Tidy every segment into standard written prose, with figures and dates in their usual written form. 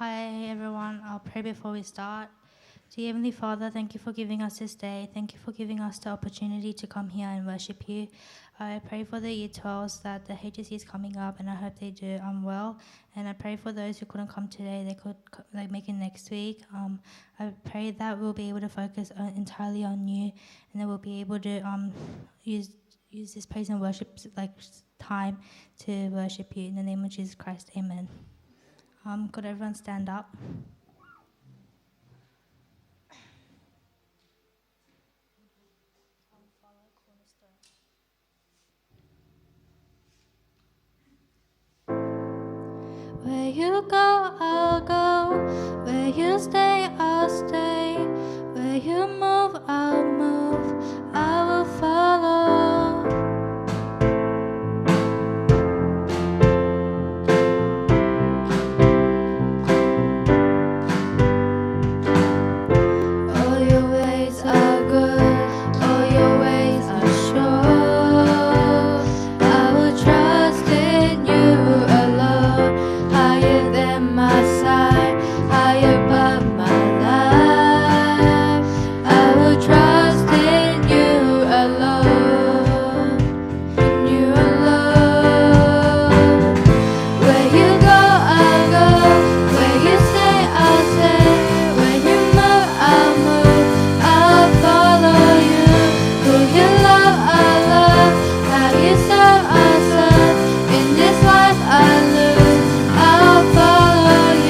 Hi everyone, I'll pray before we start. Dear Heavenly Father, thank you for giving us this day. Thank you for giving us the opportunity to come here and worship you. I pray for the Year 12s that the HSC is coming up and I hope they do well. And I pray for those who couldn't come today, they could make it next week. I pray that we'll be able to focus entirely on you and that we'll be able to use this praise and worship time to worship you. In the name of Jesus Christ, amen. Could everyone stand up? Where you go, I'll go. Where you stay, I'll stay. Where you move, I'll move. I will follow. All your ways are good. All your ways are sure. I will trust in you alone. Higher than my side, higher above my life. I will trust in you alone, in you alone. Where you go, I'll go. Where you stay, I'll stay. Where you move, I'll move. I'll follow you. Who you love, I'll love. How you serve, I'll serve. In this life I live, I'll follow you.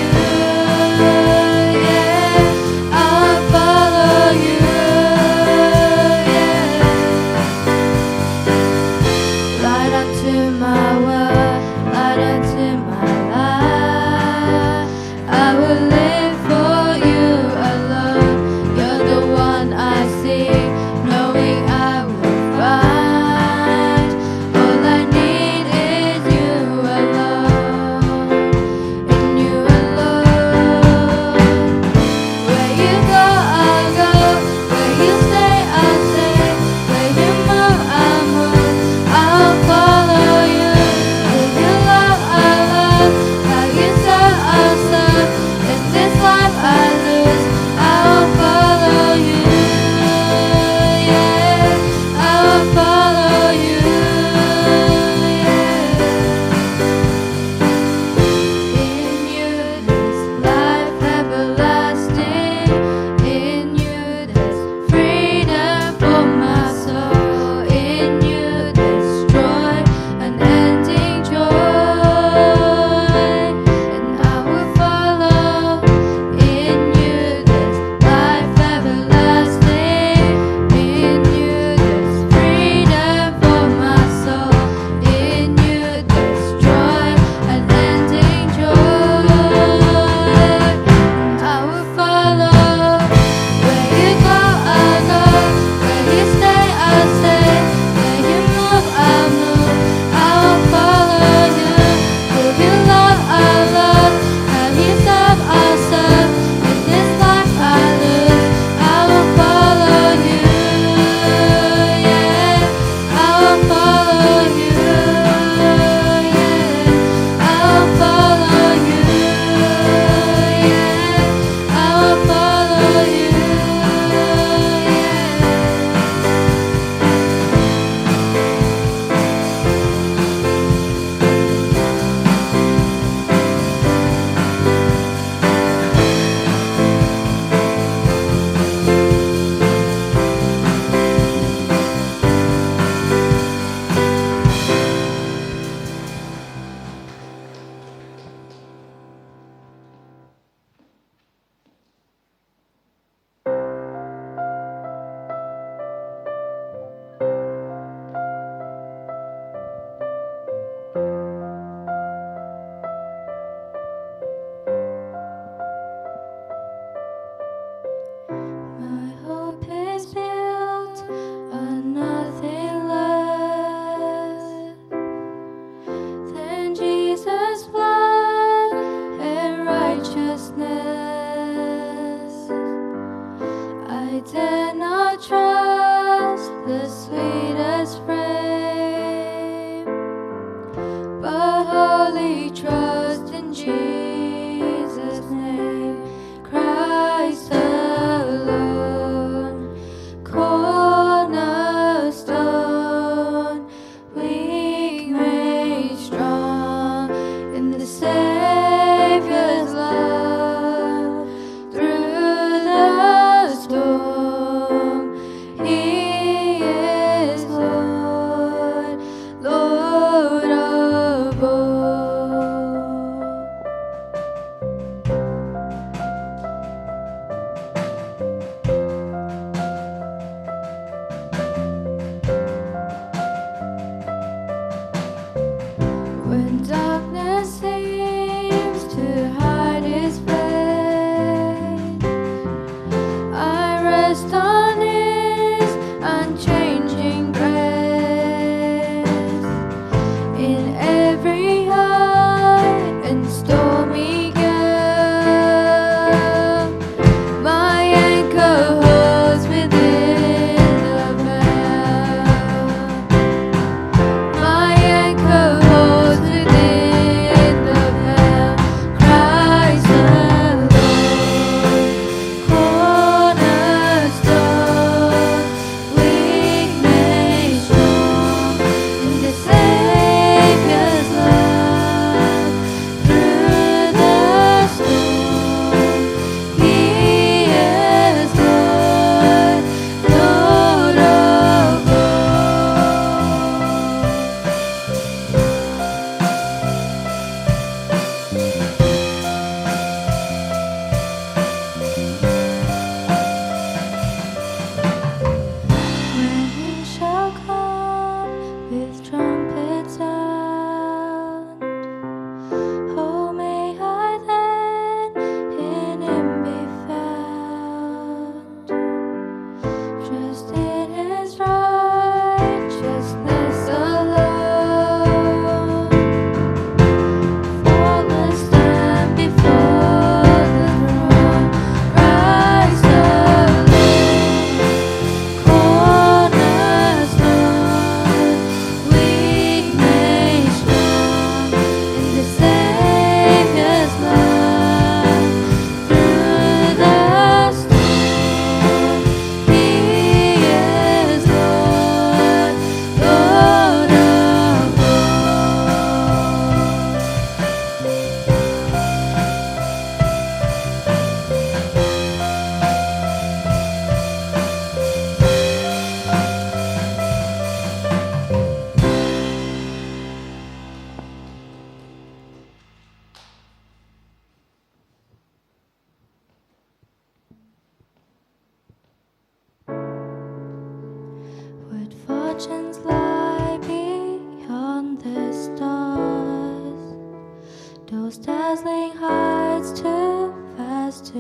has to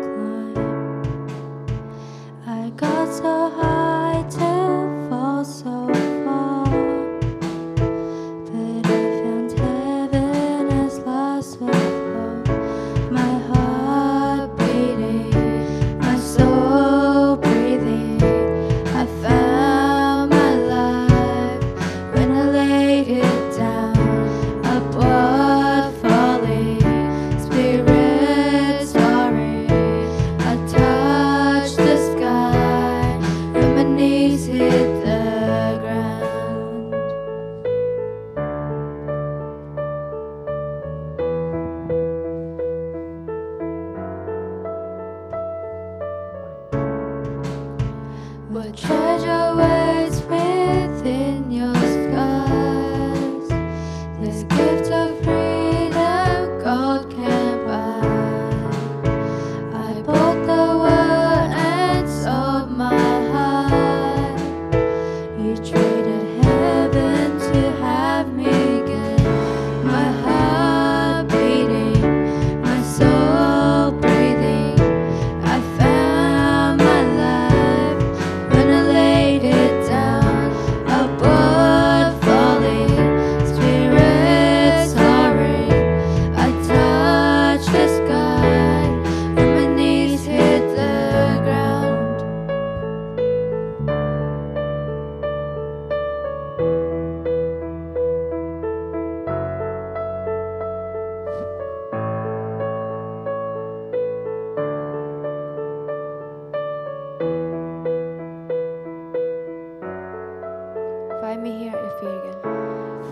climb. I got so high to fall so far, but I found heaven as last of all. My heart beating, my soul breathing. I found my life when I laid it down. Upward falling, spirit soaring. I touched the sky when my knees hit the ground. What treasure waits within your skies? This gift of freedom gold can't buy. I bought the world and sold my heart. You traded heaven to have me again. My heart beating, my soul breathing. I found my life when I laid it down. Upward falling, spirit soaring. I touched the sky when my knees hit the ground. Find me here at your feet again.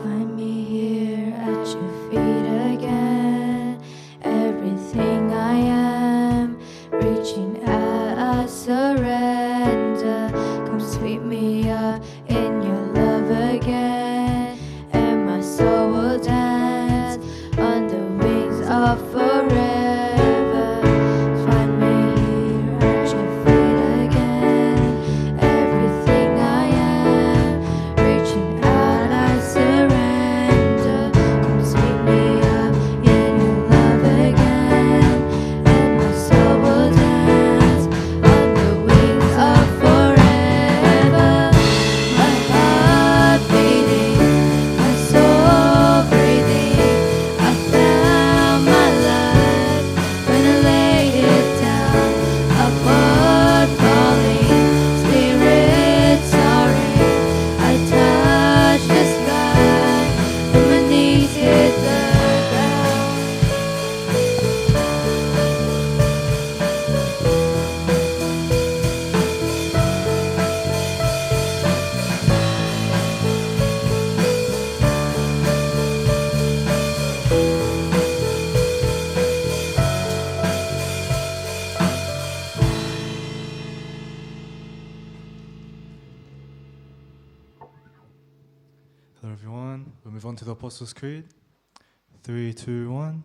Find me here at your feet again. Everything I am, reaching out, I surrender. Come sweep me up in your love again, and my soul will dance on the wings of forever. Find me here at your feet again. Everything I am, reaching out, I surrender. Come sweep me up in your love again, and my soul will dance on the wings of forever. My heart beating, my soul breathing. I found my life when I laid it down. Upward falling, spirit soaring. I touched the sky when my knees hit the ground. Hello everyone, we'll move on to the Apostles' Creed. 3, 2, 1.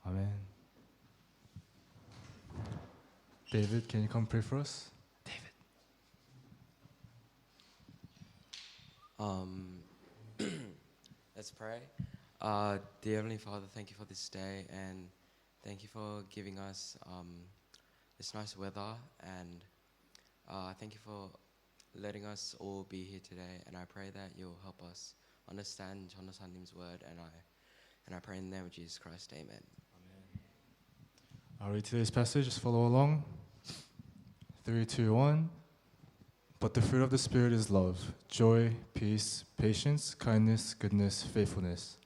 Amen. David, can you come pray for us? David. Let's pray. Dear Heavenly Father, thank you for this day, and thank you for giving us this nice weather, and thank you for letting us all be here today. And I pray that you'll help us understand Jonathan's word, and I pray in the name of Jesus Christ. Amen. I'll read today's passage, just follow along. 3, 2, 1. But the fruit of the Spirit is love, joy, peace, patience, kindness, goodness, faithfulness,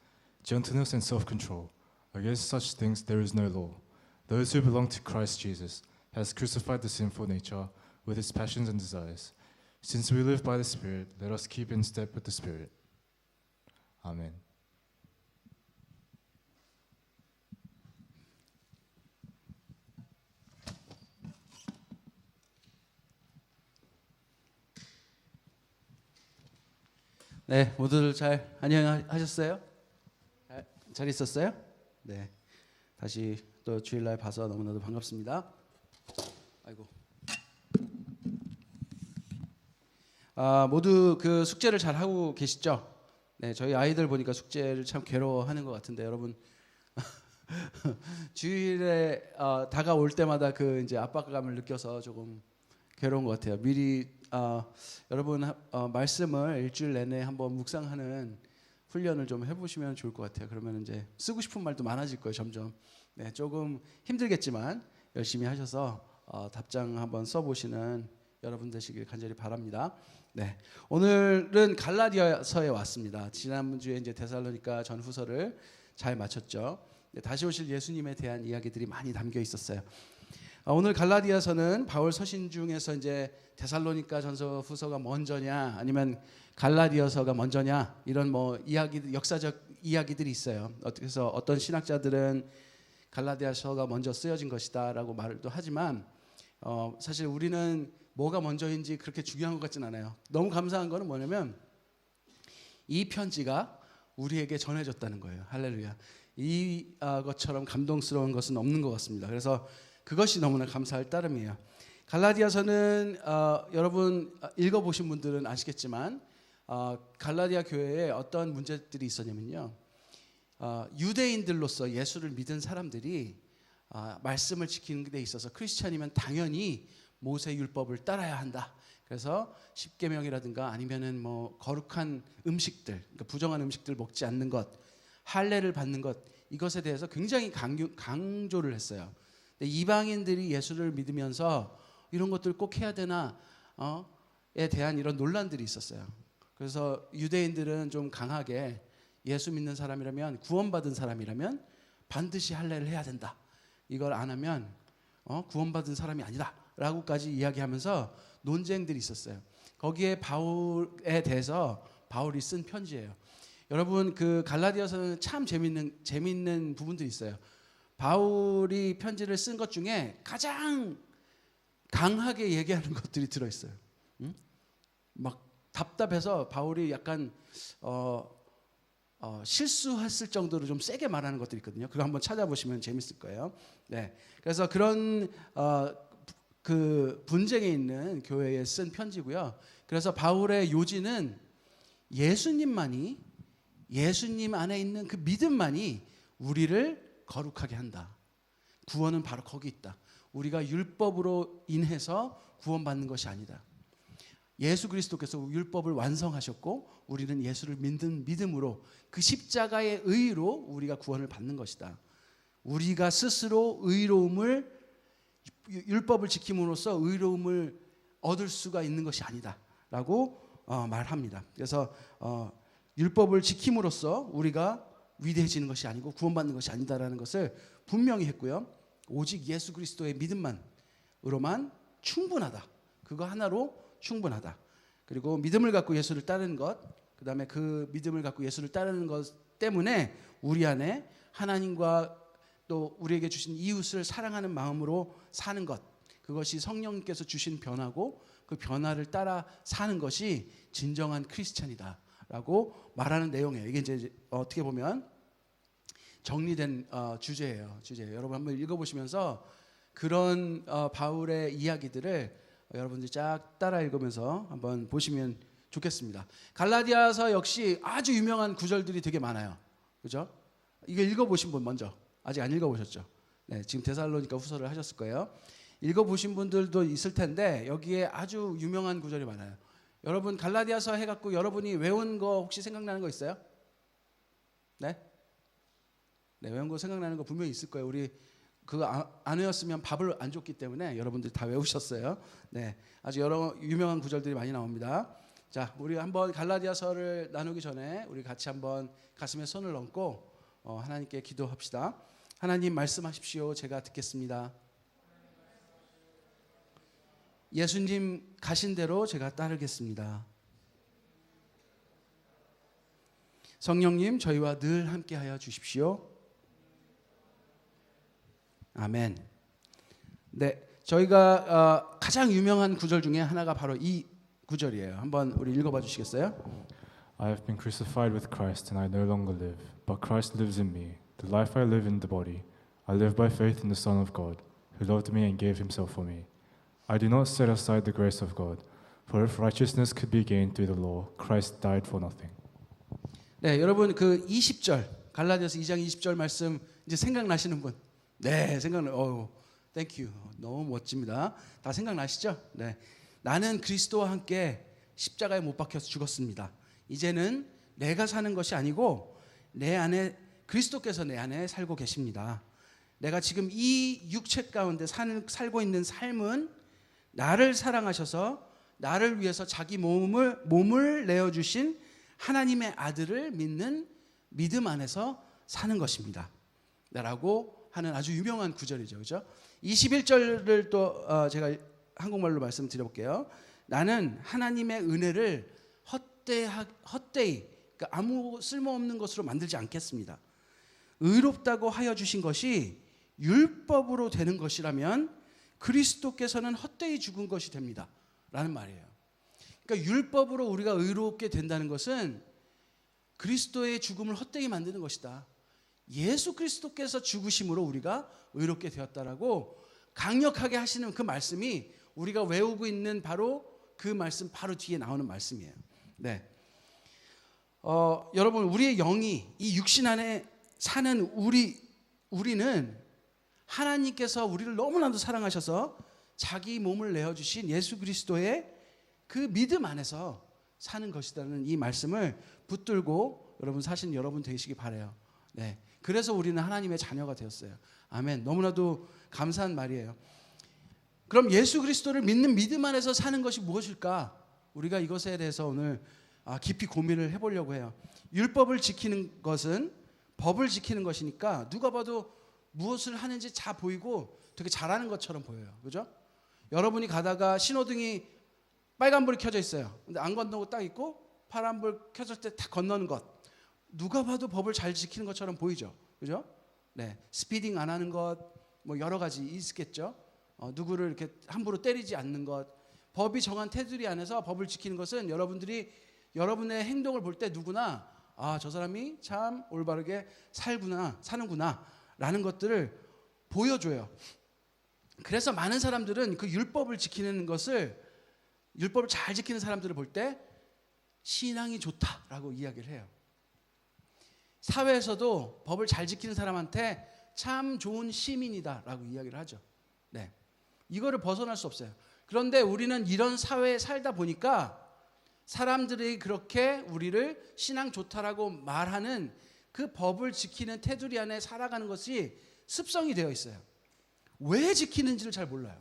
gentleness, and self-control. Against such things there is no law. Those who belong to Christ Jesus has crucified the sinful nature with his passions and desires. Since we live by the Spirit, let us keep in step with the Spirit. Amen. 네, 모두들 잘 안녕하셨어요? 잘 있었어요? 네, 다시 또 주일날 봐서 너무나도 반갑습니다. 아이고, 모두 그 숙제를 잘 하고 계시죠? 네, 저희 아이들 보니까 숙제를 참 괴로워하는 것 같은데 여러분 주일에 다가올 때마다 그 이제 압박감을 느껴서 조금 괴로운 것 같아요. 미리 여러분 말씀을 일주일 내내 한번 묵상하는 훈련을 좀 해보시면 좋을 것 같아요. 그러면 이제 쓰고 싶은 말도 많아질 거예요. 점점. 네, 조금 힘들겠지만 열심히 하셔서 답장 한번 써보시는 여러분 되시길 간절히 바랍니다. 네, 오늘은 갈라디아서에 왔습니다. 지난주에 이제 데살로니가 전후서를 잘 마쳤죠. 네, 다시 오실 예수님에 대한 이야기들이 많이 담겨 있었어요. 오늘 갈라디아서는 바울 서신 중에서 이제 데살로니가 전서 후서가 먼저냐 아니면 갈라디아서가 먼저냐 이런 뭐 이야기 역사적 이야기들이 있어요. 그래서 어떤 신학자들은 갈라디아서가 먼저 쓰여진 것이다라고 말도 하지만 사실 우리는 뭐가 먼저인지 그렇게 중요한 것 같진 않아요. 너무 감사한 거는 뭐냐면 이 편지가 우리에게 전해졌다는 거예요. 할렐루야. 이 것처럼 감동스러운 것은 없는 것 같습니다. 그래서 그것이 너무나 감사할 따름이에요. 갈라디아서는 여러분 읽어보신 분들은 아시겠지만 갈라디아 교회에 어떤 문제들이 있었냐면요. 유대인들로서 예수를 믿은 사람들이 말씀을 지키는 데 있어서 크리스찬이면 당연히 모세 율법을 따라야 한다. 그래서 십계명이라든가 아니면은 뭐 거룩한 음식들, 그러니까 부정한 음식들 먹지 않는 것, 할례를 받는 것 이것에 대해서 굉장히 강조를 했어요. 이방인들이 예수를 믿으면서 이런 것들 꼭 해야 되나에 대한 이런 논란들이 있었어요. 그래서 유대인들은 좀 강하게 예수 믿는 사람이라면 구원받은 사람이라면 반드시 할례를 해야 된다. 이걸 안 하면 구원받은 사람이 아니다라고까지 이야기하면서 논쟁들이 있었어요. 거기에 바울에 대해서 바울이 쓴 편지예요. 여러분 그 갈라디아서는 참 재밌는 부분들이 있어요. 바울이 편지를 쓴 것 중에 가장 강하게 얘기하는 것들이 들어 있어요. 막 답답해서 바울이 약간 실수했을 정도로 좀 세게 말하는 것들이 있거든요. 그거 한번 찾아보시면 재밌을 거예요. 네, 그래서 그런 그 분쟁에 있는 교회에 쓴 편지고요. 그래서 바울의 요지는 예수님 안에 있는 그 믿음만이 우리를 거룩하게 한다. 구원은 바로 거기 있다. 우리가 율법으로 인해서 구원받는 것이 아니다. 예수 그리스도께서 율법을 완성하셨고 우리는 예수를 믿는 믿음으로 그 십자가의 의로 우리가 구원을 받는 것이다. 우리가 스스로 율법을 지킴으로써 의로움을 얻을 수가 있는 것이 아니다라고 말합니다. 그래서 율법을 지킴으로써 우리가 위대해지는 것이 아니고 구원받는 것이 아니다라는 것을 분명히 했고요. 오직 예수 그리스도의 믿음만으로만 충분하다. 그거 하나로 충분하다. 그리고 믿음을 갖고 예수를 따르는 것, 그 다음에 그 믿음을 갖고 예수를 따르는 것 때문에 우리 안에 하나님과 또 우리에게 주신 이웃을 사랑하는 마음으로 사는 것, 그것이 성령님께서 주신 변화고 그 변화를 따라 사는 것이 진정한 크리스찬이다라고 말하는 내용이에요. 이게 이제 어떻게 보면 정리된 주제예요. 여러분 한번 읽어보시면서 그런 바울의 이야기들을 여러분들이 쫙 따라 읽으면서 한번 보시면 좋겠습니다. 갈라디아서 역시 아주 유명한 구절들이 되게 많아요. 그죠? 이거 읽어보신 분 먼저. 아직 안 읽어보셨죠? 네, 지금 데살로니가 후서를 하셨을 거예요. 읽어보신 분들도 있을 텐데 여기에 아주 유명한 구절이 많아요. 여러분 갈라디아서 해갖고 여러분이 외운 거 혹시 생각나는 거 있어요? 네? 네, 외운 거 생각나는 거 분명히 있을 거예요. 우리 그거 안 외웠으면 밥을 안 줬기 때문에 여러분들 다 외우셨어요. 네, 아주 여러 유명한 구절들이 많이 나옵니다. 자, 우리 한번 갈라디아서를 나누기 전에 우리 같이 한번 가슴에 손을 얹고 하나님께 기도합시다. 하나님 말씀하십시오. 제가 듣겠습니다. 예수님 가신 대로 제가 따르겠습니다. 성령님, 저희와 늘 함께하여 주십시오. 아멘. 네, 저희가 가장 유명한 구절 중에 하나가 바로 이 구절이에요. 한번 우리 읽어봐 주시겠어요? I have been crucified with Christ, and I no longer live, but Christ lives in me. The life I live in the body, I live by faith in the Son of God, who loved me and gave himself for me. I do not set aside the grace of God, for if righteousness could be gained through the law, Christ died for nothing. 네, 여러분 그 20절 갈라디아서 2장 20절 말씀 이제 생각나시는 분? 네, 땡큐. 너무 멋집니다. 다 생각나시죠? 네. 나는 그리스도와 함께 십자가에 못 박혀서 죽었습니다. 이제는 내가 사는 것이 아니고 내 안에 그리스도께서 내 안에 살고 계십니다. 내가 지금 이 육체 가운데 살고 있는 삶은 나를 사랑하셔서 나를 위해서 자기 몸을 내어주신 하나님의 아들을 믿는 믿음 안에서 사는 것입니다. 라고 하는 아주 유명한 구절이죠. 그렇죠? 21절을 또 제가 한국말로 말씀드려볼게요. 나는 하나님의 은혜를 헛되이 그러니까 아무 쓸모없는 것으로 만들지 않겠습니다. 의롭다고 하여 주신 것이 율법으로 되는 것이라면 그리스도께서는 헛되이 죽은 것이 됩니다. 라는 말이에요. 그러니까 율법으로 우리가 의롭게 된다는 것은 그리스도의 죽음을 헛되이 만드는 것이다. 예수 그리스도께서 죽으심으로 우리가 의롭게 되었다라고 강력하게 하시는 그 말씀이 우리가 외우고 있는 바로 그 말씀 바로 뒤에 나오는 말씀이에요. 네. 여러분 우리의 영이 이 육신 안에 사는 우리는 하나님께서 우리를 너무나도 사랑하셔서 자기 몸을 내어주신 예수 그리스도의 그 믿음 안에서 사는 것이라는 이 말씀을 붙들고 여러분 사신 여러분 되시기 바라요. 네. 그래서 우리는 하나님의 자녀가 되었어요. 아멘. 너무나도 감사한 말이에요. 그럼 예수 그리스도를 믿는 믿음 안에서 사는 것이 무엇일까? 우리가 이것에 대해서 오늘 깊이 고민을 해보려고 해요. 율법을 지키는 것은 법을 지키는 것이니까 누가 봐도 무엇을 하는지 잘 보이고 되게 잘하는 것처럼 보여요. 그죠? 여러분이 가다가 신호등이 빨간불이 켜져 있어요. 근데 안 건너고 딱 있고 파란불 켜졌을 때 딱 건너는 것. 누가 봐도 법을 잘 지키는 것처럼 보이죠. 그죠? 네. 스피딩 안 하는 것, 뭐 여러 가지 있겠죠. 누구를 이렇게 함부로 때리지 않는 것. 법이 정한 테두리 안에서 법을 지키는 것은 여러분들이 여러분의 행동을 볼 때 누구나 저 사람이 참 올바르게 사는구나 라는 것들을 보여줘요. 그래서 많은 사람들은 그 율법을 지키는 것을 율법을 잘 지키는 사람들을 볼 때 신앙이 좋다라고 이야기를 해요. 사회에서도 법을 잘 지키는 사람한테 참 좋은 시민이다라고 이야기를 하죠. 네. 이거를 벗어날 수 없어요. 그런데 우리는 이런 사회에 살다 보니까 사람들이 그렇게 우리를 신앙 좋다라고 말하는 그 법을 지키는 테두리 안에 살아가는 것이 습성이 되어 있어요. 왜 지키는지를 잘 몰라요.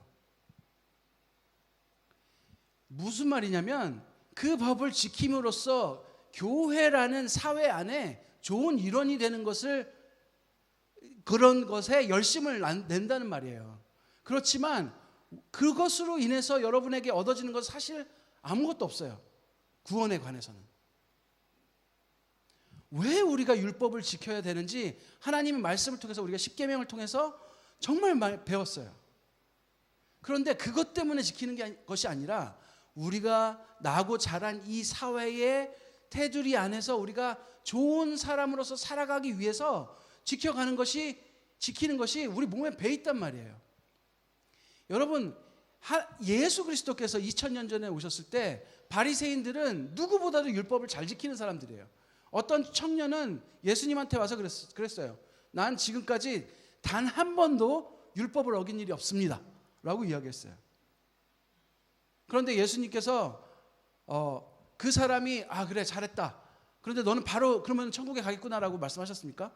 무슨 말이냐면 그 법을 지킴으로써 교회라는 사회 안에 좋은 일원이 되는 것을 그런 것에 열심을 낸다는 말이에요. 그렇지만 그것으로 인해서 여러분에게 얻어지는 것은 사실 아무것도 없어요. 구원에 관해서는. 왜 우리가 율법을 지켜야 되는지 하나님의 말씀을 통해서 우리가 십계명을 통해서 정말 배웠어요. 그런데 그것 때문에 지키는 것이 아니라 우리가 나고 자란 이 사회의 테두리 안에서 우리가 좋은 사람으로서 살아가기 위해서 지키는 것이 우리 몸에 배 있단 말이에요. 여러분 예수 그리스도께서 2000년 전에 오셨을 때 바리새인들은 누구보다도 율법을 잘 지키는 사람들이에요. 어떤 청년은 예수님한테 와서 그랬어요. 난 지금까지 단 한 번도 율법을 어긴 일이 없습니다 라고 이야기했어요. 그런데 예수님께서 그 사람이 그래 잘했다. 그런데 너는 바로 그러면 천국에 가겠구나라고 말씀하셨습니까?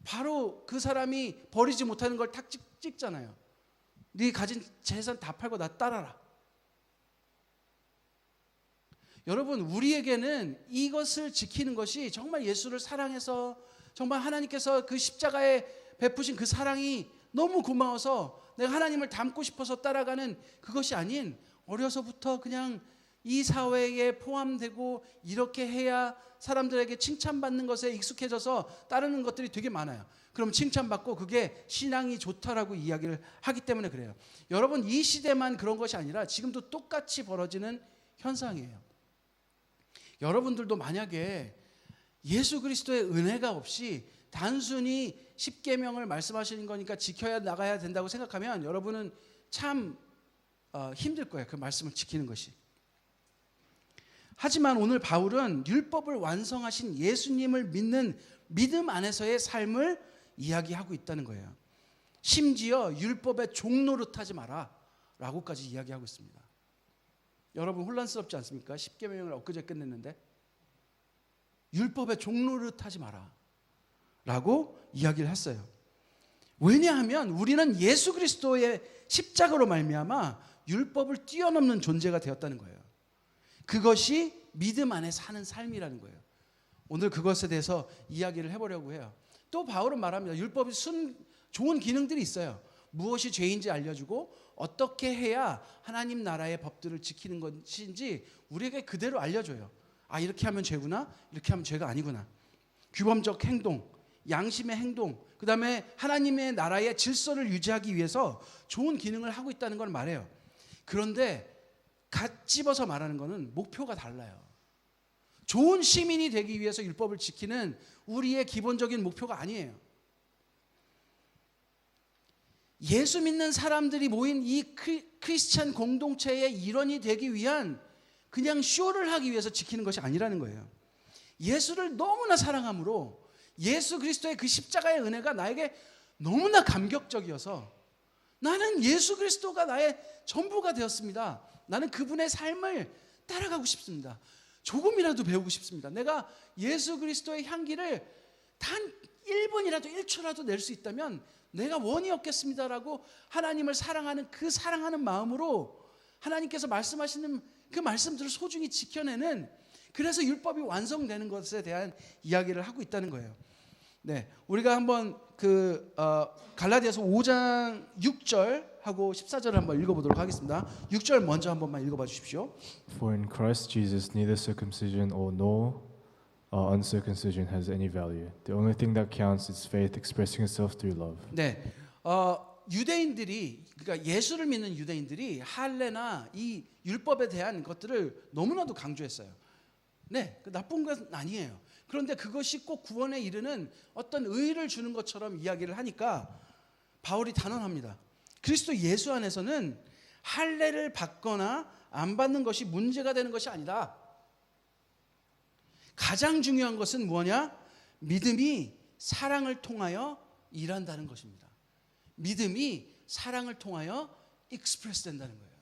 바로 그 사람이 버리지 못하는 걸 탁 찍잖아요. 네 가진 재산 다 팔고 나 따라라. 여러분 우리에게는 이것을 지키는 것이 정말 예수를 사랑해서 정말 하나님께서 그 십자가에 베푸신 그 사랑이 너무 고마워서 내가 하나님을 닮고 싶어서 따라가는 그것이 아닌 어려서부터 그냥 이 사회에 포함되고 이렇게 해야 사람들에게 칭찬받는 것에 익숙해져서 따르는 것들이 되게 많아요. 그럼 칭찬받고 그게 신앙이 좋다라고 이야기를 하기 때문에 그래요. 여러분, 이 시대만 그런 것이 아니라 지금도 똑같이 벌어지는 현상이에요. 여러분들도 만약에 예수 그리스도의 은혜가 없이 단순히 십계명을 말씀하시는 거니까 지켜야 나가야 된다고 생각하면 여러분은 참 힘들 거예요. 그 말씀을 지키는 것이. 하지만 오늘 바울은 율법을 완성하신 예수님을 믿는 믿음 안에서의 삶을 이야기하고 있다는 거예요. 심지어 율법의 종노릇하지 마라 라고까지 이야기하고 있습니다. 여러분 혼란스럽지 않습니까? 십계명을 엊그제 끝냈는데 율법의 종노릇하지 마라 라고 이야기를 했어요. 왜냐하면 우리는 예수 그리스도의 십자가로 말미암아 율법을 뛰어넘는 존재가 되었다는 거예요. 그것이 믿음 안에 사는 삶이라는 거예요. 오늘 그것에 대해서 이야기를 해보려고 해요. 또 바울은 말합니다. 율법이 좋은 기능들이 있어요. 무엇이 죄인지 알려주고 어떻게 해야 하나님 나라의 법들을 지키는 것인지 우리에게 그대로 알려줘요. 아, 이렇게 하면 죄구나, 이렇게 하면 죄가 아니구나. 규범적 행동, 양심의 행동, 그 다음에 하나님의 나라의 질서를 유지하기 위해서 좋은 기능을 하고 있다는 걸 말해요. 그런데 갓 집어서 말하는 것은 목표가 달라요. 좋은 시민이 되기 위해서 율법을 지키는 우리의 기본적인 목표가 아니에요. 예수 믿는 사람들이 모인 이 크리스찬 공동체의 일원이 되기 위한 그냥 쇼를 하기 위해서 지키는 것이 아니라는 거예요. 예수를 너무나 사랑함으로 예수 그리스도의 그 십자가의 은혜가 나에게 너무나 감격적이어서 나는 예수 그리스도가 나의 전부가 되었습니다. 나는 그분의 삶을 따라가고 싶습니다. 조금이라도 배우고 싶습니다. 내가 예수 그리스도의 향기를 단 1분이라도 1초라도 낼 수 있다면 내가 원이 없겠습니다라고 하나님을 사랑하는 그 사랑하는 마음으로 하나님께서 말씀하시는 그 말씀들을 소중히 지켜내는, 그래서 율법이 완성되는 것에 대한 이야기를 하고 있다는 거예요. 네, 우리가 한번 갈라디아서 5장 6절하고 14절을 한번 읽어보도록 하겠습니다. 6절 먼저 한 번만 읽어봐 주십시오. For in Christ Jesus neither circumcision or no uncircumcision has any value. The only thing that counts is faith expressing itself through love. 네, 유대인들이, 그러니까 예수를 믿는 유대인들이 할례나 이 율법에 대한 것들을 너무나도 강조했어요. 네, 나쁜 건 아니에요. 그런데 그것이 꼭 구원에 이르는 어떤 의의를 주는 것처럼 이야기를 하니까 바울이 단언합니다. 그리스도 예수 안에서는 할례를 받거나 안 받는 것이 문제가 되는 것이 아니다. 가장 중요한 것은 뭐냐? 믿음이 사랑을 통하여 일한다는 것입니다. 믿음이 사랑을 통하여 익스프레스 된다는 거예요.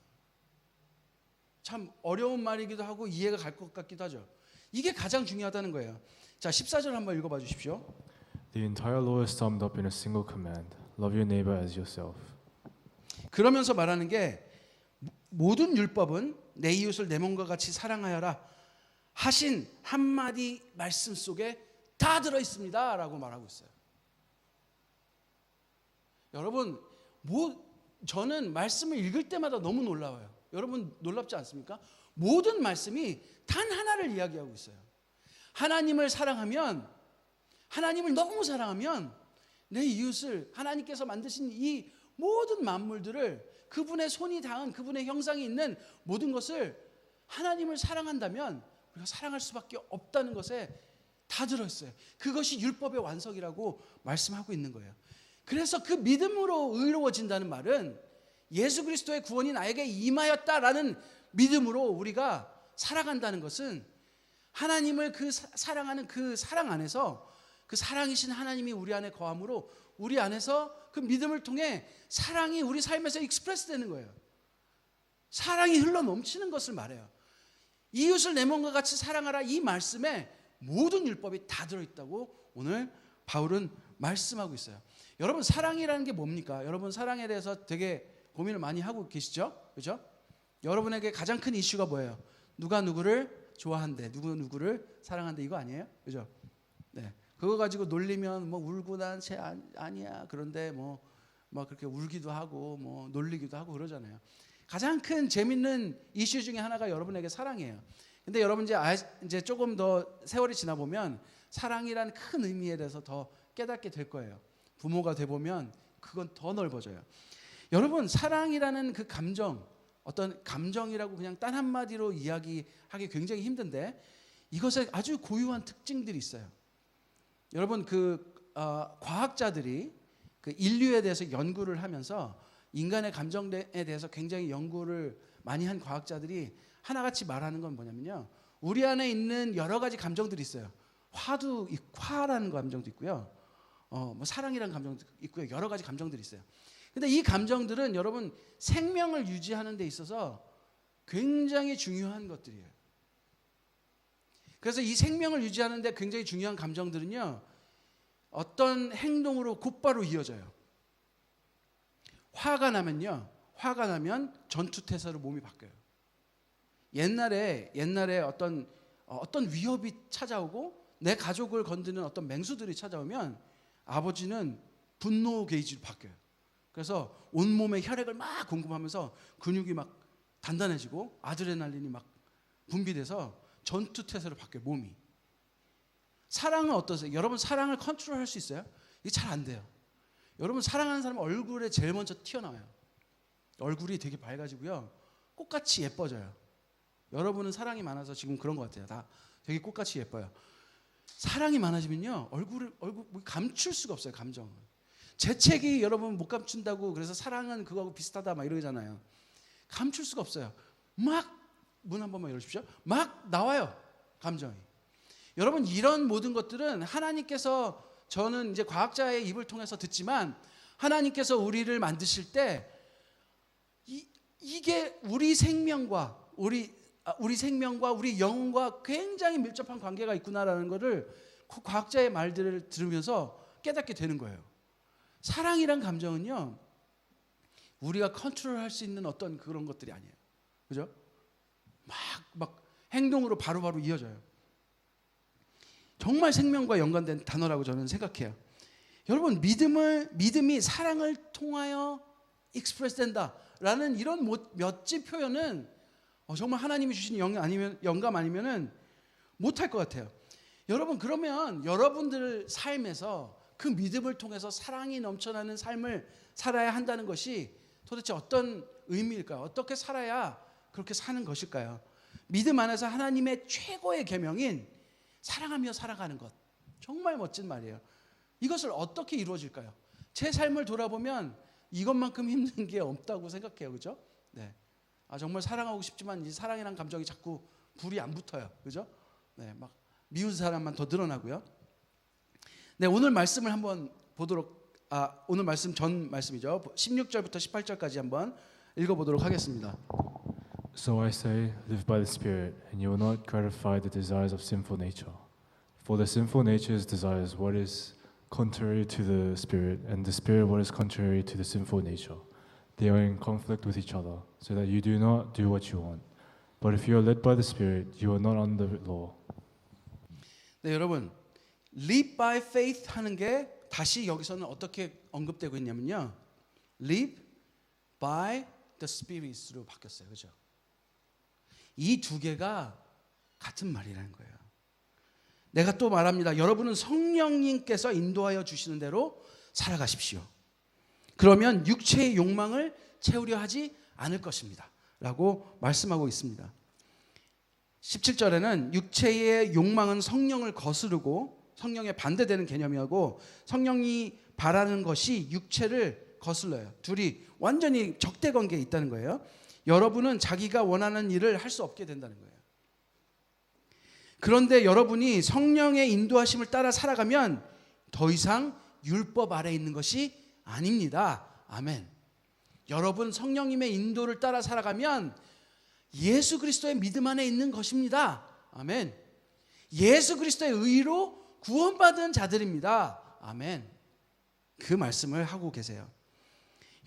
참 어려운 말이기도 하고 이해가 갈 것 같기도 하죠. 이게 가장 중요하다는 거예요. 자, 14절 한번 읽어봐 주십시오. The entire law is summed up in a single command: love your neighbor as yourself. 그러면서 말하는 게 모든 율법은 내 이웃을 내 몸과 같이 사랑하여라 하신 한마디 말씀 속에 다 들어있습니다 라고 말하고 있어요. 여러분, 저는 말씀을 읽을 때마다 너무 놀라워요. 여러분 놀랍지 않습니까? 모든 말씀이 단 하나를 이야기하고 있어요. 하나님을 사랑하면, 하나님을 너무 사랑하면 내 이웃을, 하나님께서 만드신 이 모든 만물들을, 그분의 손이 닿은 그분의 형상이 있는 모든 것을 하나님을 사랑한다면 우리가 사랑할 수밖에 없다는 것에 다 들어있어요. 그것이 율법의 완성이라고 말씀하고 있는 거예요. 그래서 그 믿음으로 의로워진다는 말은 예수 그리스도의 구원이 나에게 임하였다라는 믿음으로 우리가 살아간다는 것은 하나님을 사랑하는 그 사랑 안에서, 그 사랑이신 하나님이 우리 안에 거함으로 우리 안에서 그 믿음을 통해 사랑이 우리 삶에서 익스프레스 되는 거예요. 사랑이 흘러 넘치는 것을 말해요. 이웃을 내 몸과 같이 사랑하라, 이 말씀에 모든 율법이 다 들어있다고 오늘 바울은 말씀하고 있어요. 여러분, 사랑이라는 게 뭡니까? 여러분, 사랑에 대해서 되게 고민을 많이 하고 계시죠? 그렇죠? 여러분에게 가장 큰 이슈가 뭐예요? 누가 누구를 좋아한대, 누구를 사랑한대, 이거 아니에요? 그죠? 네, 그거 가지고 놀리면 뭐 울고 난 쟤 아니야. 그런데 뭐 뭐 그렇게 울기도 하고 뭐 놀리기도 하고 그러잖아요. 가장 큰 재밌는 이슈 중에 하나가 여러분에게 사랑이에요. 근데 여러분 이제 조금 더 세월이 지나 보면 사랑이라는 큰 의미에 대해서 더 깨닫게 될 거예요. 부모가 돼 보면 그건 더 넓어져요. 여러분 사랑이라는 그 감정, 어떤 감정이라고 그냥 단 한마디로 이야기하기 굉장히 힘든데 이것에 아주 고유한 특징들이 있어요. 여러분 과학자들이 그 인류에 대해서 연구를 하면서 인간의 감정에 대해서 굉장히 연구를 많이 한 과학자들이 하나같이 말하는 건 뭐냐면요. 우리 안에 있는 여러 가지 감정들이 있어요. 화라는 감정도 있고요. 뭐 사랑이라는 감정도 있고요. 여러 가지 감정들이 있어요. 근데 이 감정들은 여러분 생명을 유지하는 데 있어서 굉장히 중요한 것들이에요. 그래서 이 생명을 유지하는 데 굉장히 중요한 감정들은요. 어떤 행동으로 곧바로 이어져요. 화가 나면 전투태세로 몸이 바뀌어요. 옛날에 어떤 위협이 찾아오고 내 가족을 건드는 어떤 맹수들이 찾아오면 아버지는 분노 게이지로 바뀌어요. 그래서 온몸에 혈액을 막 공급하면서 근육이 막 단단해지고 아드레날린이 막 분비돼서 전투태세로 바뀌어요. 몸이. 사랑은 어떠세요? 여러분 사랑을 컨트롤할 수 있어요? 이게 잘 안 돼요. 여러분 사랑하는 사람 얼굴에 제일 먼저 튀어나와요. 얼굴이 되게 밝아지고요. 꽃같이 예뻐져요. 여러분은 사랑이 많아서 지금 그런 것 같아요. 다 되게 꽃같이 예뻐요. 사랑이 많아지면요. 얼굴 감출 수가 없어요. 감정을. 재채기 여러분 못 감춘다고 그래서 사랑은 그거하고 비슷하다 막 이러잖아요. 감출 수가 없어요. 막 문 한 번만 열어주십시오. 막 나와요. 감정이. 여러분 이런 모든 것들은 하나님께서 저는 이제 과학자의 입을 통해서 듣지만 하나님께서 우리를 만드실 때 이게 우리 생명과 우리 영과 굉장히 밀접한 관계가 있구나라는 것을 그 과학자의 말들을 들으면서 깨닫게 되는 거예요. 사랑이란 감정은요. 우리가 컨트롤할 수 있는 어떤 그런 것들이 아니에요. 그죠? 막 행동으로 바로바로 이어져요. 정말 생명과 연관된 단어라고 저는 생각해요. 여러분 믿음이 사랑을 통하여 익스프레스 된다라는 이런 멋진 표현은 정말 하나님이 주신 영감 아니면은 못할 것 같아요. 여러분 그러면 여러분들 삶에서 그 믿음을 통해서 사랑이 넘쳐나는 삶을 살아야 한다는 것이 도대체 어떤 의미일까요? 어떻게 살아야 그렇게 사는 것일까요? 믿음 안에서 하나님의 최고의 계명인 사랑하며 살아가는 것. 정말 멋진 말이에요. 이것을 어떻게 이루어질까요? 제 삶을 돌아보면 이것만큼 힘든 게 없다고 생각해요. 그죠? 네. 정말 사랑하고 싶지만 이 사랑이란 감정이 자꾸 불이 안 붙어요. 그죠? 네. 막 미운 사람만 더 늘어나고요. 네, 오늘 말씀을 한번 보도록 오늘 말씀 전 말씀이죠. 16절부터 18절까지 한번 읽어 보도록 하겠습니다. So I say, live by the Spirit, and you will not gratify the desires of sinful nature. For the sinful nature desires what is contrary to the Spirit, and the Spirit what is contrary to the sinful nature. They are in conflict with each other, so that you do not do what you want. But if you are led by the Spirit, you are not under law. 네, 여러분, live by faith 하는 게 다시 여기서는 어떻게 언급되고 있냐면요. live by the Spirit으로 바뀌었어요. 그죠? 이 두 개가 같은 말이라는 거예요. 내가 또 말합니다. 여러분은 성령님께서 인도하여 주시는 대로 살아가십시오. 그러면 육체의 욕망을 채우려 하지 않을 것입니다. 라고 말씀하고 있습니다. 17절에는 육체의 욕망은 성령을 거스르고 성령에 반대되는 개념이고 성령이 바라는 것이 육체를 거슬러요. 둘이 완전히 적대 관계에 있다는 거예요. 여러분은 자기가 원하는 일을 할 수 없게 된다는 거예요. 그런데 여러분이 성령의 인도하심을 따라 살아가면 더 이상 율법 아래에 있는 것이 아닙니다. 아멘. 여러분 성령님의 인도를 따라 살아가면 예수 그리스도의 믿음 안에 있는 것입니다. 아멘. 예수 그리스도의 의로 구원받은 자들입니다. 아멘. 그 말씀을 하고 계세요.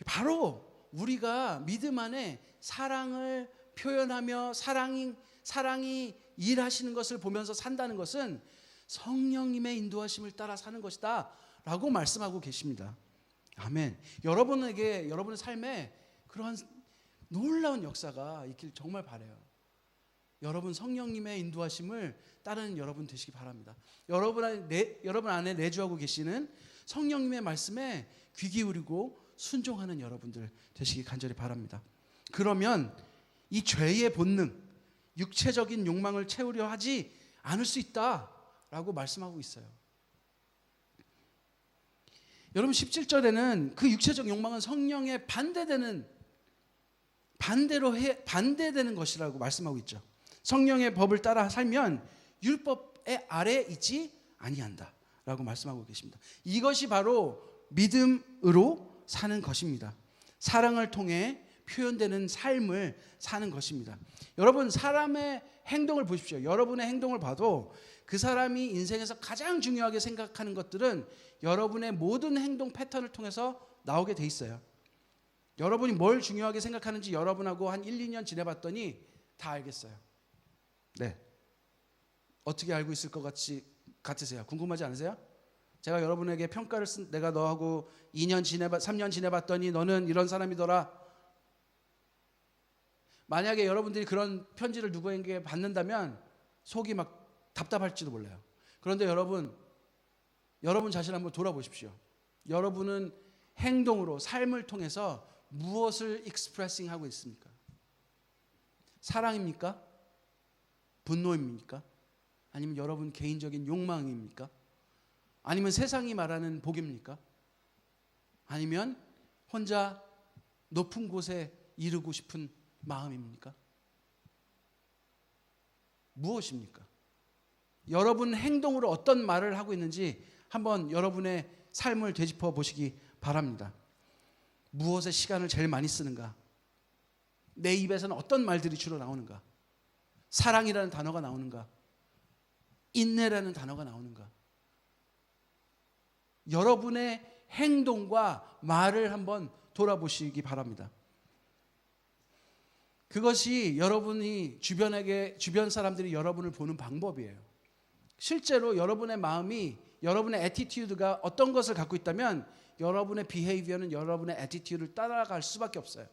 바로 우리가 믿음 안에 사랑을 표현하며 사랑이 일하시는 것을 보면서 산다는 것은 성령님의 인도하심을 따라 사는 것이다 라고 말씀하고 계십니다. 아멘. 여러분에게 여러분의 삶에 그러한 놀라운 역사가 있길 정말 바라요. 여러분 성령님의 인도하심을 따르는 여러분 되시기 바랍니다. 여러분 안에 내주하고 계시는 성령님의 말씀에 귀 기울이고 순종하는 여러분들 되시기 간절히 바랍니다. 그러면 이 죄의 본능, 육체적인 욕망을 채우려 하지 않을 수 있다라고 말씀하고 있어요. 여러분 17절에는 그 육체적 욕망은 성령에 반대되는 것이라고 말씀하고 있죠. 성령의 법을 따라 살면 율법의 아래에 있지 아니한다라고 말씀하고 계십니다. 이것이 바로 믿음으로 사는 것입니다. 사랑을 통해 표현되는 삶을 사는 것입니다. 여러분 사람의 행동을 보십시오. 여러분의 행동을 봐도 그 사람이 인생에서 가장 중요하게 생각하는 것들은 여러분의 모든 행동 패턴을 통해서 나오게 돼 있어요. 여러분이 뭘 중요하게 생각하는지 여러분하고 한 1, 2년 지내봤더니 다 알겠어요. 네. 어떻게 알고 있을 것 같으세요? 궁금하지 않으세요? 제가 여러분에게 평가를 내가 너하고 3년 지내봤더니 너는 이런 사람이더라. 만약에 여러분들이 그런 편지를 누구에게 받는다면 속이 막 답답할지도 몰라요. 그런데 여러분 자신을 한번 돌아보십시오. 여러분은 행동으로 삶을 통해서 무엇을 익스프레싱 하고 있습니까? 사랑입니까? 분노입니까? 아니면 여러분 개인적인 욕망입니까? 아니면 세상이 말하는 복입니까? 아니면 혼자 높은 곳에 이르고 싶은 마음입니까? 무엇입니까? 여러분 행동으로 어떤 말을 하고 있는지 한번 여러분의 삶을 되짚어 보시기 바랍니다. 무엇에 시간을 제일 많이 쓰는가? 내 입에서는 어떤 말들이 주로 나오는가? 사랑이라는 단어가 나오는가? 인내라는 단어가 나오는가? 여러분의 행동과 말을 한번 돌아보시기 바랍니다. 그것이 여러분이 주변 사람들이 여러분을 보는 방법이에요. 실제로 여러분의 마음이 여러분의 애티튜드가 어떤 것을 갖고 있다면 여러분의 비헤이비어는 여러분의 애티튜드를 따라갈 수밖에 없어요.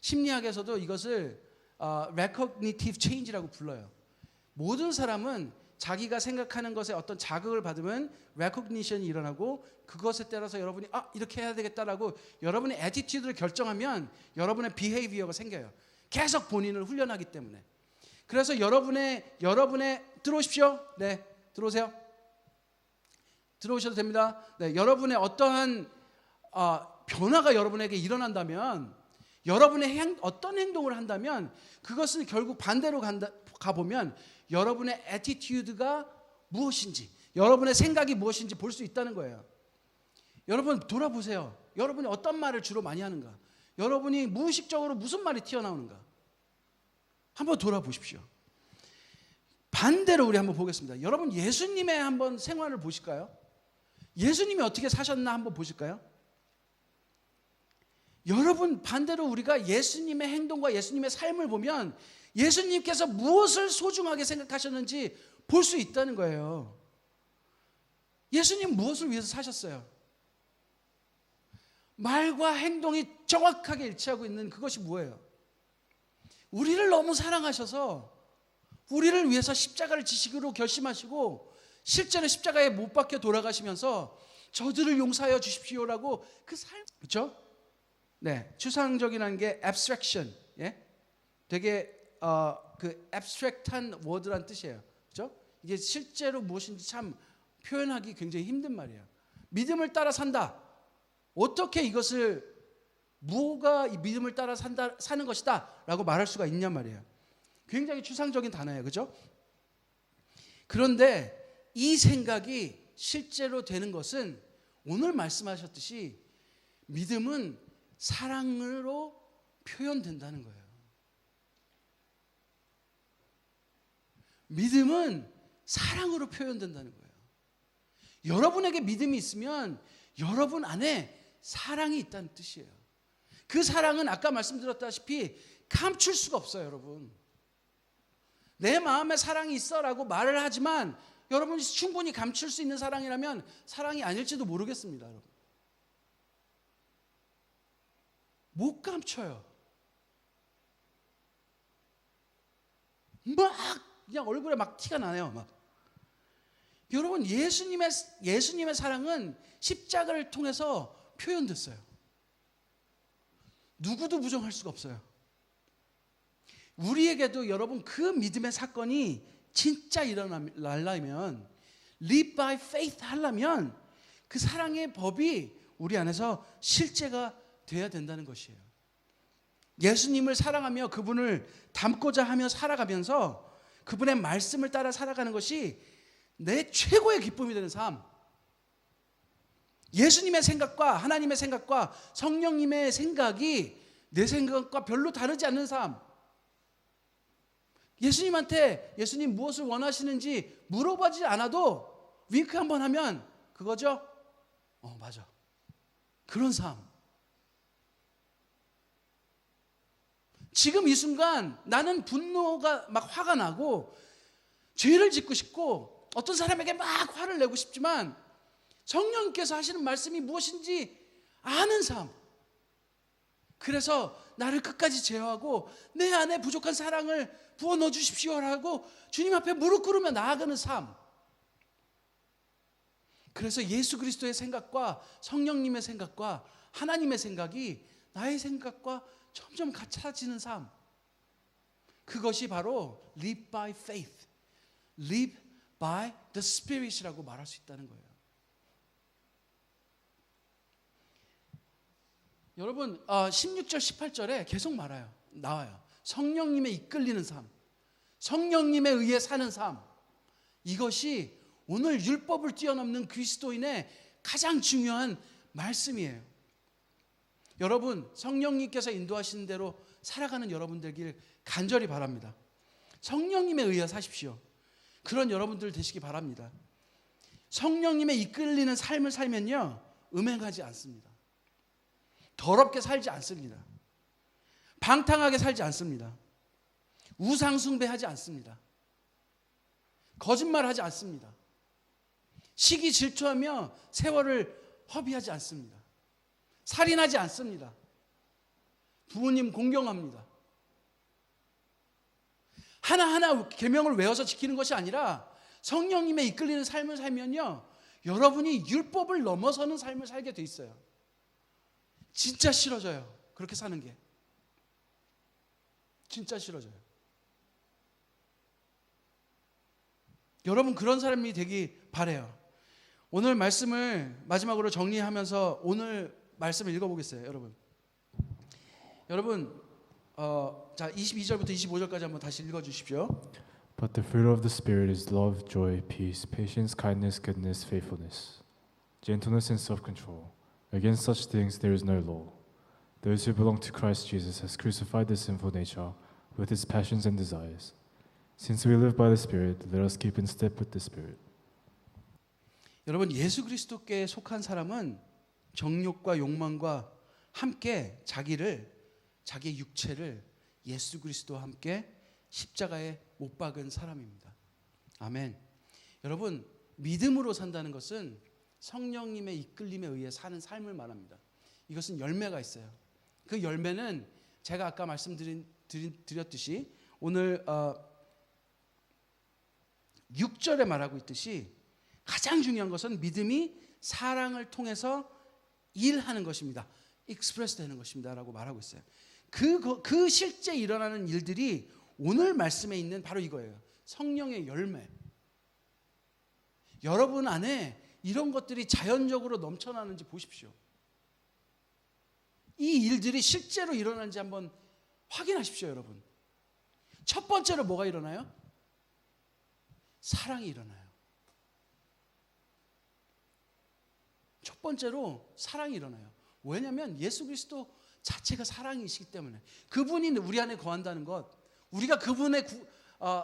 심리학에서도 이것을 recognitive change라고 불러요. 모든 사람은 자기가 생각하는 것에 어떤 자극을 받으면 recognition이 일어나고 그것에 따라서 여러분이 이렇게 해야 되겠다라고 여러분의 애티튜드를 결정하면 여러분의 비헤이비어가 생겨요. 계속 본인을 훈련하기 때문에. 그래서 여러분의 들어오십시오. 네, 들어오세요. 들어오셔도 됩니다. 네, 여러분의 어떠한 변화가 여러분에게 일어난다면 여러분의 어떤 행동을 한다면 그것은 결국 반대로 가보면 여러분의 애티튜드가 무엇인지 여러분의 생각이 무엇인지 볼 수 있다는 거예요. 여러분 돌아보세요. 여러분이 어떤 말을 주로 많이 하는가? 여러분이 무의식적으로 무슨 말이 튀어나오는가? 한번 돌아보십시오. 반대로 우리 한번 보겠습니다. 여러분 예수님의 한번 생활을 보실까요? 예수님이 어떻게 사셨나 한번 보실까요? 여러분 반대로 우리가 예수님의 행동과 예수님의 삶을 보면 예수님께서 무엇을 소중하게 생각하셨는지 볼 수 있다는 거예요. 예수님 무엇을 위해서 사셨어요? 말과 행동이 정확하게 일치하고 있는 그것이 뭐예요? 우리를 너무 사랑하셔서 우리를 위해서 십자가를 지시기로 결심하시고 실제로 십자가에 못 박혀 돌아가시면서 저들을 용서하여 주십시오라고 그 삶, 그렇죠? 네, 추상적이라는 게 abstraction, 예, 되게 그 abstract한 word란 뜻이에요, 그렇죠? 이게 실제로 무엇인지 참 표현하기 굉장히 힘든 말이에요. 믿음을 따라 산다. 어떻게 이것을 뭐가 이 믿음을 따라 사는 것이다라고 말할 수가 있냔 말이에요. 굉장히 추상적인 단어예요, 그렇죠? 그런데 이 생각이 실제로 되는 것은 오늘 말씀하셨듯이 믿음은 사랑으로 표현된다는 거예요. 믿음은 사랑으로 표현된다는 거예요. 여러분에게 믿음이 있으면 여러분 안에 사랑이 있다는 뜻이에요. 그 사랑은 아까 말씀드렸다시피 감출 수가 없어요, 여러분. 내 마음에 사랑이 있어라고 말을 하지만 여러분이 충분히 감출 수 있는 사랑이라면 사랑이 아닐지도 모르겠습니다, 여러분. 못 감춰요. 막 그냥 얼굴에 막 티가 나네요. 막. 여러분 예수님의 사랑은 십자가를 통해서 표현됐어요. 누구도 부정할 수가 없어요. 우리에게도 여러분 그 믿음의 사건이 진짜 일어나려면 live by faith 하려면 그 사랑의 법이 우리 안에서 실제가 돼야 된다는 것이에요. 예수님을 사랑하며 그분을 닮고자 하며 살아가면서 그분의 말씀을 따라 살아가는 것이 내 최고의 기쁨이 되는 삶. 예수님의 생각과 하나님의 생각과 성령님의 생각이 내 생각과 별로 다르지 않는 삶. 예수님한테 예수님 무엇을 원하시는지 물어보지 않아도 윙크 한번 하면 그거죠? 맞아. 그런 삶. 지금 이 순간 나는 분노가 막 화가 나고 죄를 짓고 싶고 어떤 사람에게 막 화를 내고 싶지만 성령님께서 하시는 말씀이 무엇인지 아는 삶. 그래서 나를 끝까지 제어하고 내 안에 부족한 사랑을 부어 넣어 주십시오라고 주님 앞에 무릎 꿇으며 나아가는 삶. 그래서 예수 그리스도의 생각과 성령님의 생각과 하나님의 생각이 나의 생각과 점점 같아지는 삶. 그것이 바로 live by faith, live by the Spirit이라고 말할 수 있다는 거예요. 여러분 16절 18절에 계속 나와요. 성령님에 이끌리는 삶, 성령님에 의해 사는 삶. 이것이 오늘 율법을 뛰어넘는 그리스도인의 가장 중요한 말씀이에요. 여러분 성령님께서 인도하시는 대로 살아가는 여러분 되길 간절히 바랍니다. 성령님에 의해 사십시오. 그런 여러분들 되시기 바랍니다. 성령님에 이끌리는 삶을 살면요 음행하지 않습니다. 더럽게 살지 않습니다. 방탕하게 살지 않습니다. 우상숭배하지 않습니다. 거짓말하지 않습니다. 시기 질투하며 세월을 허비하지 않습니다. 살인하지 않습니다. 부모님 공경합니다. 하나하나 계명을 외워서 지키는 것이 아니라 성령님에 이끌리는 삶을 살면요 여러분이 율법을 넘어서는 삶을 살게 돼 있어요. 진짜 싫어져요. 그렇게 사는 게 진짜 싫어져요. 여러분 그런 사람이 되기 바라요. 오늘 말씀을 마지막으로 정리하면서 오늘 말씀을 읽어보겠어요. 여러분 자 22절부터 25절까지 한번 다시 읽어주십시오. But the fruit of the Spirit is love, joy, peace, patience, kindness, goodness, faithfulness, gentleness, and self-control. Against such things there is no law. Those who belong to Christ Jesus has crucified the sinful nature with its passions and desires. Since we live by the Spirit, let us keep in step with the Spirit. 여러분 예수 그리스도께 속한 사람은 정욕과 욕망과 함께 자기의 육체를 예수 그리스도와 함께 십자가에 못 박은 사람입니다. 아멘. 여러분 믿음으로 산다는 것은 성령님의 이끌림에 의해 사는 삶을 말합니다. 이것은 열매가 있어요. 그 열매는 제가 아까 말씀드렸듯이 오늘 6절에 말하고 있듯이 가장 중요한 것은 믿음이 사랑을 통해서 일하는 것입니다. 익스프레스 되는 것입니다 라고 말하고 있어요. 그 실제 일어나는 일들이 오늘 말씀에 있는 바로 이거예요. 성령의 열매. 여러분 안에 이런 것들이 자연적으로 넘쳐나는지 보십시오. 이 일들이 실제로 일어나는지 한번 확인하십시오, 여러분. 첫 번째로 뭐가 일어나요? 사랑이 일어나요. 첫 번째로 사랑이 일어나요. 왜냐하면 예수 그리스도 자체가 사랑이시기 때문에 그분이 우리 안에 거한다는 것, 우리가 그분의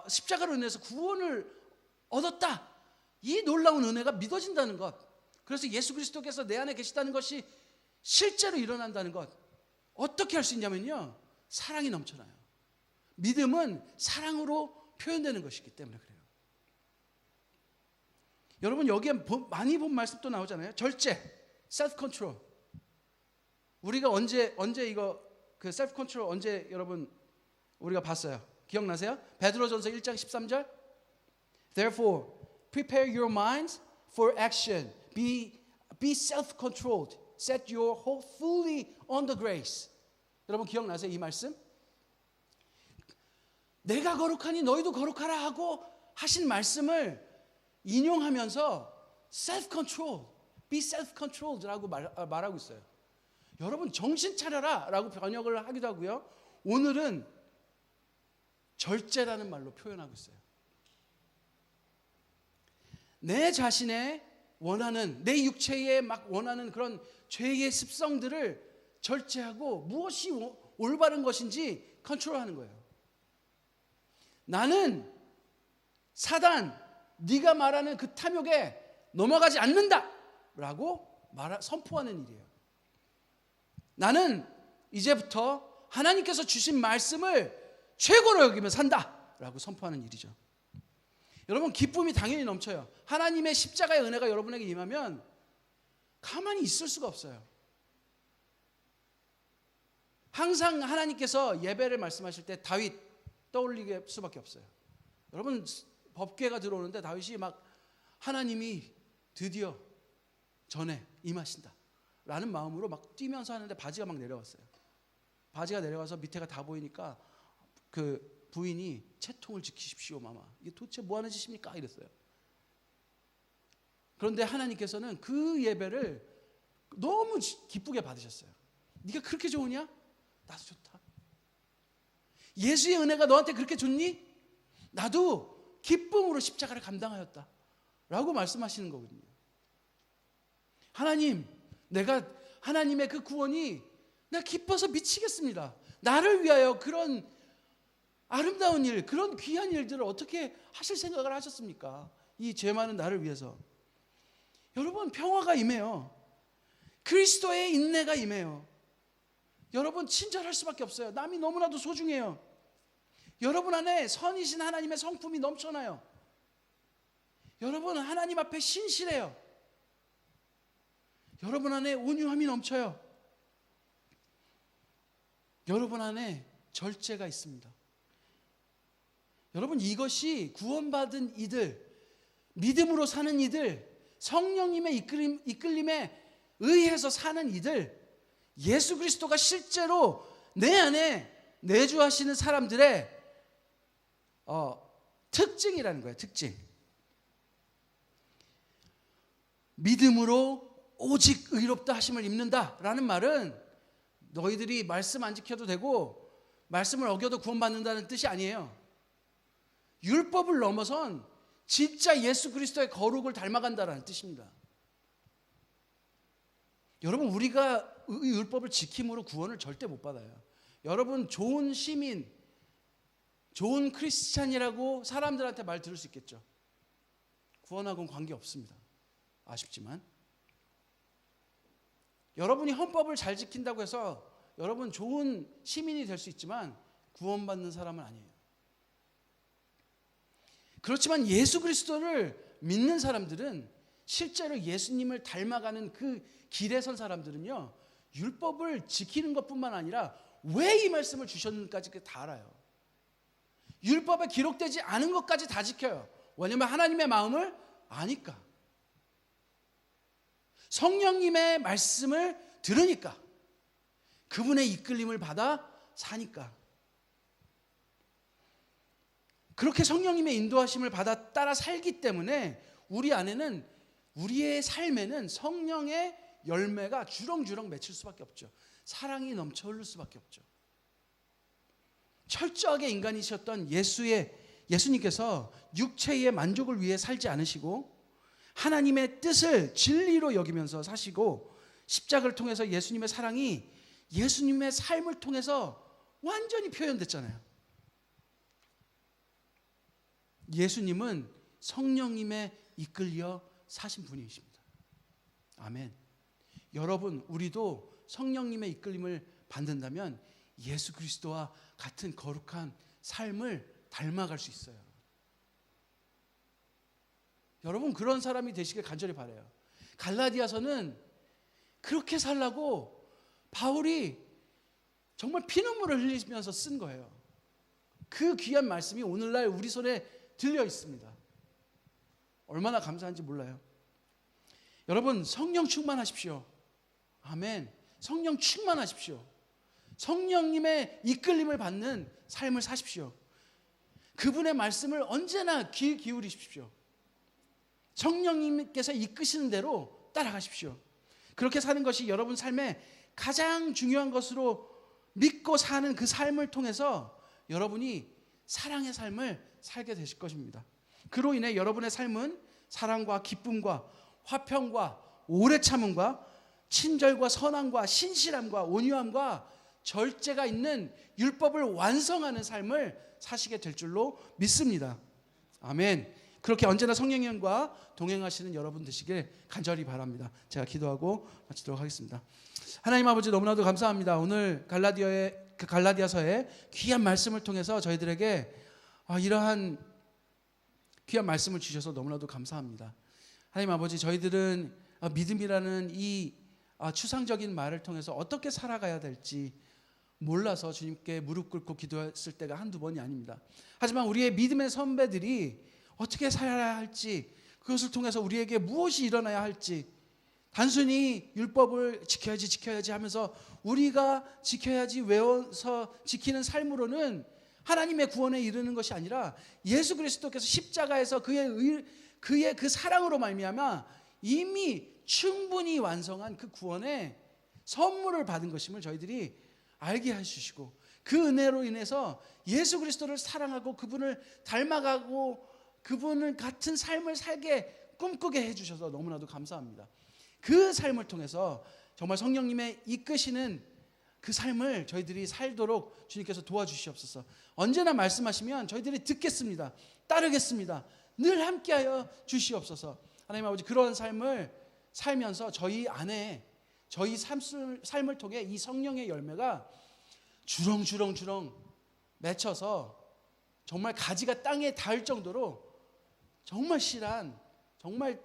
십자가로 인해서 구원을 얻었다. 이 놀라운 은혜가 믿어진다는 것. 그래서 예수 그리스도께서 내 안에 계시다는 것이 실제로 일어난다는 것. 어떻게 할 수 있냐면요. 사랑이 넘쳐나요. 믿음은 사랑으로 표현되는 것이기 때문에 그래요. 여러분 여기에 많이 본 말씀 또 나오잖아요. 절제, self control. 우리가 언제 이거 그 셀프 컨트롤 언제 여러분 우리가 봤어요? 기억나세요? 베드로전서 1장 13절. Therefore, prepare your minds for action. Be self-controlled. Set your hope fully on the grace. 여러분 기억나세요? 이 말씀? 내가 거룩하니 너희도 거룩하라 하고 하신 말씀을 인용하면서 self-control, be self-controlled라고 말하고 있어요. 여러분 정신 차려라라고 번역을 하기도 하고요. 오늘은 절제라는 말로 표현하고 있어요. 내 자신의 원하는, 내 육체에 막 원하는 그런 죄의 습성들을 절제하고 무엇이 올바른 것인지 컨트롤하는 거예요. 나는 사단, 네가 말하는 그 탐욕에 넘어가지 않는다라고 선포하는 일이에요. 나는 이제부터 하나님께서 주신 말씀을 최고로 여기며 산다라고 선포하는 일이죠. 여러분 기쁨이 당연히 넘쳐요. 하나님의 십자가의 은혜가 여러분에게 임하면 가만히 있을 수가 없어요. 항상 하나님께서 예배를 말씀하실 때 다윗 떠올리게 수밖에 없어요. 여러분 법궤가 들어오는데 다윗이 막 하나님이 드디어 전에 임하신다 라는 마음으로 막 뛰면서 하는데 바지가 막 내려왔어요. 바지가 내려와서 밑에가 다 보이니까 그 부인이 채통을 지키십시오 마마, 이게 도대체 뭐 하는 짓입니까 이랬어요. 그런데 하나님께서는 그 예배를 너무 기쁘게 받으셨어요. 네가 그렇게 좋으냐? 나도 좋다. 예수의 은혜가 너한테 그렇게 좋니? 나도 기쁨으로 십자가를 감당하였다 라고 말씀하시는 거거든요. 하나님, 내가 하나님의 그 구원이 내가 기뻐서 미치겠습니다. 나를 위하여 그런 아름다운 일, 그런 귀한 일들을 어떻게 하실 생각을 하셨습니까? 이 죄 많은 나를 위해서. 여러분 평화가 임해요. 그리스도의 인내가 임해요. 여러분 친절할 수밖에 없어요. 남이 너무나도 소중해요. 여러분 안에 선이신 하나님의 성품이 넘쳐나요. 여러분 하나님 앞에 신실해요. 여러분 안에 온유함이 넘쳐요. 여러분 안에 절제가 있습니다. 여러분 이것이 구원받은 이들, 믿음으로 사는 이들, 성령님의 이끌림에 의해서 사는 이들, 예수 그리스도가 실제로 내 안에 내주하시는 사람들의 특징이라는 거예요. 특징. 믿음으로 오직 의롭다 하심을 입는다라는 말은 너희들이 말씀 안 지켜도 되고 말씀을 어겨도 구원받는다는 뜻이 아니에요. 율법을 넘어선 진짜 예수 그리스도의 거룩을 닮아간다라는 뜻입니다. 여러분 우리가 율법을 지킴으로 구원을 절대 못 받아요. 여러분 좋은 시민, 좋은 크리스찬이라고 사람들한테 말 들을 수 있겠죠. 구원하고는 관계없습니다. 아쉽지만 여러분이 헌법을 잘 지킨다고 해서 여러분 좋은 시민이 될 수 있지만 구원받는 사람은 아니에요. 그렇지만 예수 그리스도를 믿는 사람들은 실제로 예수님을 닮아가는 그 길에 선 사람들은요, 율법을 지키는 것뿐만 아니라 왜 이 말씀을 주셨는지까지 다 알아요. 율법에 기록되지 않은 것까지 다 지켜요. 왜냐하면 하나님의 마음을 아니까. 성령님의 말씀을 들으니까. 그분의 이끌림을 받아 사니까. 그렇게 성령님의 인도하심을 받아 따라 살기 때문에 우리 안에는, 우리의 삶에는 성령의 열매가 주렁주렁 맺힐 수밖에 없죠. 사랑이 넘쳐 흐를 수밖에 없죠. 철저하게 인간이셨던 예수님께서 육체의 만족을 위해 살지 않으시고 하나님의 뜻을 진리로 여기면서 사시고 십자가를 통해서 예수님의 사랑이 예수님의 삶을 통해서 완전히 표현됐잖아요. 예수님은 성령님의 이끌려 사신 분이십니다. 아멘. 여러분, 우리도 성령님의 이끌림을 받는다면 예수 그리스도와 같은 거룩한 삶을 닮아갈 수 있어요. 여러분, 그런 사람이 되시길 간절히 바라요. 갈라디아서는 그렇게 살라고 바울이 정말 피눈물을 흘리면서 쓴 거예요. 그 귀한 말씀이 오늘날 우리 손에 들려 있습니다. 얼마나 감사한지 몰라요. 여러분, 성령 충만하십시오. 아멘. 성령 충만하십시오. 성령님의 이끌림을 받는 삶을 사십시오. 그분의 말씀을 언제나 귀 기울이십시오. 성령님께서 이끄시는 대로 따라가십시오. 그렇게 사는 것이 여러분 삶의 가장 중요한 것으로 믿고 사는 그 삶을 통해서 여러분이 사랑의 삶을 살게 되실 것입니다. 그로 인해 여러분의 삶은 사랑과 기쁨과 화평과 오래 참음과 친절과 선함과 신실함과 온유함과 절제가 있는 율법을 완성하는 삶을 사시게 될 줄로 믿습니다. 아멘. 그렇게 언제나 성령님과 동행하시는 여러분 되시길 간절히 바랍니다. 제가 기도하고 마치도록 하겠습니다. 하나님 아버지, 너무나도 감사합니다. 오늘 갈라디아서의 귀한 말씀을 통해서 저희들에게 이러한 귀한 말씀을 주셔서 너무나도 감사합니다. 하나님 아버지, 저희들은 믿음이라는 이 추상적인 말을 통해서 어떻게 살아가야 될지 몰라서 주님께 무릎 꿇고 기도했을 때가 한두 번이 아닙니다. 하지만 우리의 믿음의 선배들이 어떻게 살아야 할지, 그것을 통해서 우리에게 무엇이 일어나야 할지, 단순히 율법을 지켜야지 하면서 우리가 지켜야지 외워서 지키는 삶으로는 하나님의 구원에 이르는 것이 아니라 예수 그리스도께서 십자가에서 그의 그 사랑으로 말미암아 이미 충분히 완성한 그 구원의 선물을 받은 것임을 저희들이 알게 해주시고, 그 은혜로 인해서 예수 그리스도를 사랑하고 그분을 닮아가고 그분을 같은 삶을 살게 꿈꾸게 해주셔서 너무나도 감사합니다. 그 삶을 통해서 정말 성령님의 이끄시는 그 삶을 저희들이 살도록 주님께서 도와주시옵소서. 언제나 말씀하시면 저희들이 듣겠습니다. 따르겠습니다. 늘 함께하여 주시옵소서. 하나님 아버지, 그런 삶을 살면서 저희 안에 저희 삶을 통해 이 성령의 열매가 주렁주렁 맺혀서 정말 가지가 땅에 닿을 정도로 정말 실한, 정말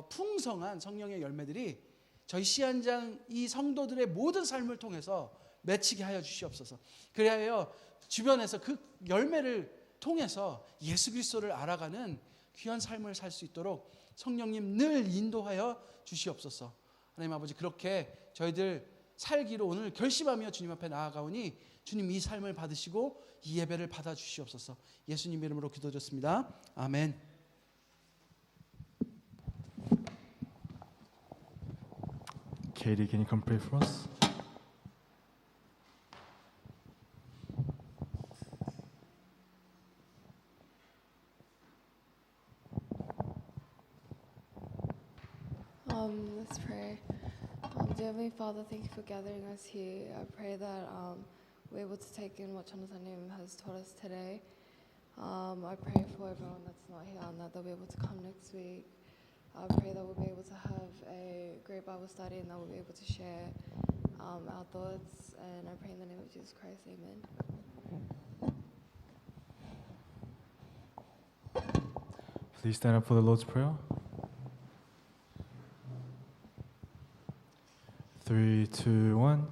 풍성한 성령의 열매들이 저희 시한장 이 성도들의 모든 삶을 통해서 맺히게 하여 주시옵소서. 그래야 주변에서 그 열매를 통해서 예수 그리스도를 알아가는 귀한 삶을 살 수 있도록 성령님 늘 인도하여 주시옵소서. 하나님 아버지, 그렇게 저희들 살기로 오늘 결심하며 주님 앞에 나아가오니 주님 이 삶을 받으시고 이 예배를 받아 주시옵소서. 예수님 이름으로 기도드렸습니다. 아멘. Katie, can you come pray for us? Let's pray. Dear Heavenly Father, thank you for gathering us here. I pray that we're able to take in what Chandrasanim has taught us today. I pray for everyone that's not here and that they'll be able to come next week. I pray that we'll be able to have a great Bible study and that we'll be able to share our thoughts. And I pray in the name of Jesus Christ, amen. Please stand up for the Lord's Prayer. 3, 2, 1.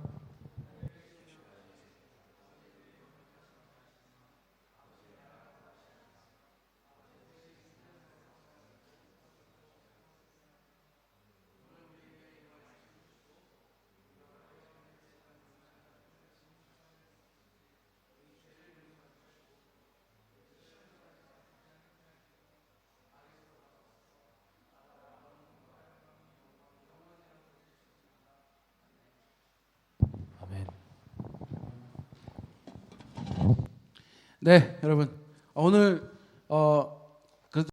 아멘. 네, 여러분, 오늘